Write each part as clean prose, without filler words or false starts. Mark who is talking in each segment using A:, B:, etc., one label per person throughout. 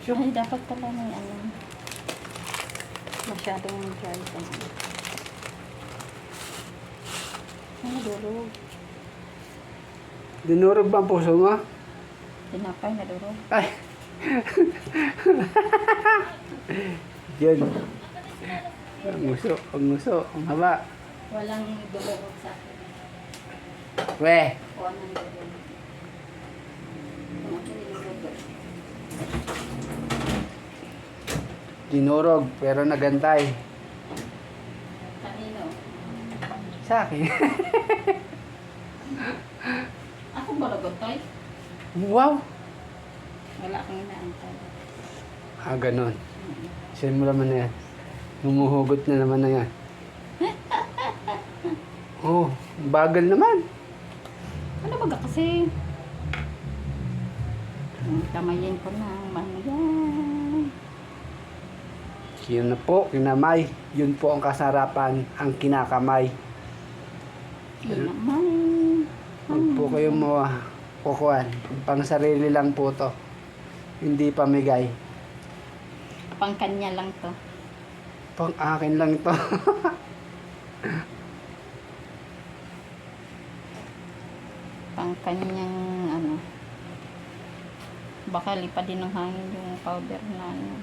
A: Ay, dapat pala may ano. Masyadong dry pa. Ano, durog.
B: Dinurog ba ang puso mo?
A: Tinapay na durog.
B: Ay! Yun. Ang nguso, ang haba.
A: Walang durog sa akin.
B: Weh!
A: Walang durog.
B: Dinurog, pero nagantay.
A: Kanino?
B: Sa akin.
A: Ako ba nagantay?
B: Wow!
A: Wala kang inaantay.
B: Ganon. Send mo naman na yan. Humuhugot na naman na yan. Oh, bagal naman.
A: Ano ba kasi? Kamayin ko na ang mangyan.
B: Yun na po, kinamay. Yun po ang kasarapan, ang kinakamay.
A: Kinamay.
B: Huwag po kayo mo kukuhan. Pang sarili lang po to. Hindi pamigay.
A: Pang kanya lang to.
B: Pang akin lang to.
A: Pang kanyang ano. Baka lipad din ng hangin yung powder na ano.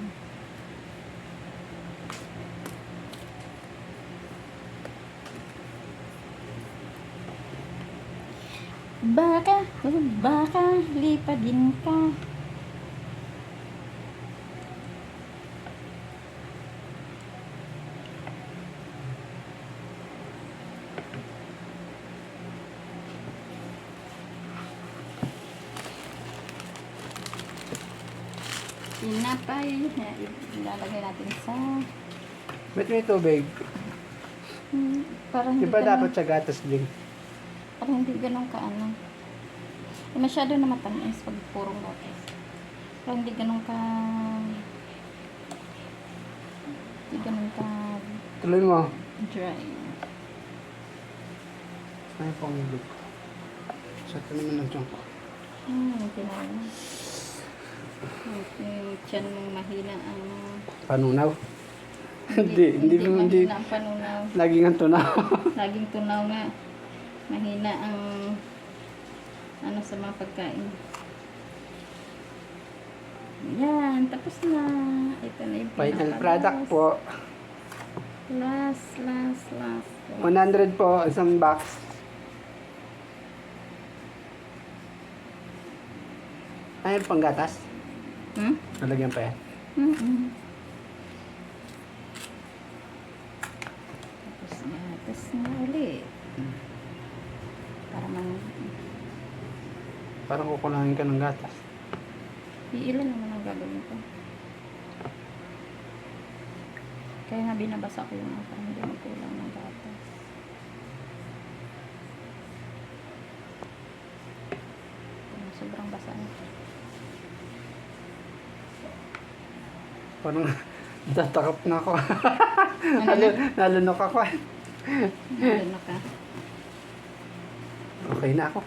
A: Baka lipad din ka. Tinapay, ilalagay natin sa
B: Ba't may tubig?
A: parang
B: Di
A: hindi
B: ba
A: ganun,
B: dapat sa gatas din?
A: parang hindi ganun ka ano. Masyado na matamis pag purong gatas. Parang hindi ganun ka
B: Tuloy mo.
A: dry.
B: Ay, pangulog. Sa ito naman ang tiyan ko.
A: Tinawa na. Yung tiyan mong mahina ang
B: Panunaw? Hindi.
A: mahina ang panunaw.
B: Laging ang tunaw.
A: Laging tunaw nga. Mahina ang ano sa mga pagkain. Yan, tapos na. Ito na yung
B: Final
A: pinaka-
B: product po.
A: Last.
B: 100 po, isang box. Ayun, pang gatas. Nalagyan pa yan.
A: Tapos na ulit. Para
B: Parang kukulangin ka ng gatas.
A: iilan naman ang gagawin ko. Kaya nga binabasa ko yung mga para hindi magkulang ng gatas. Sobrang basa na.
B: Parang tatakap na ako.
A: Ano?
B: Nalunok ako.
A: Ano ka?
B: Okay na ako.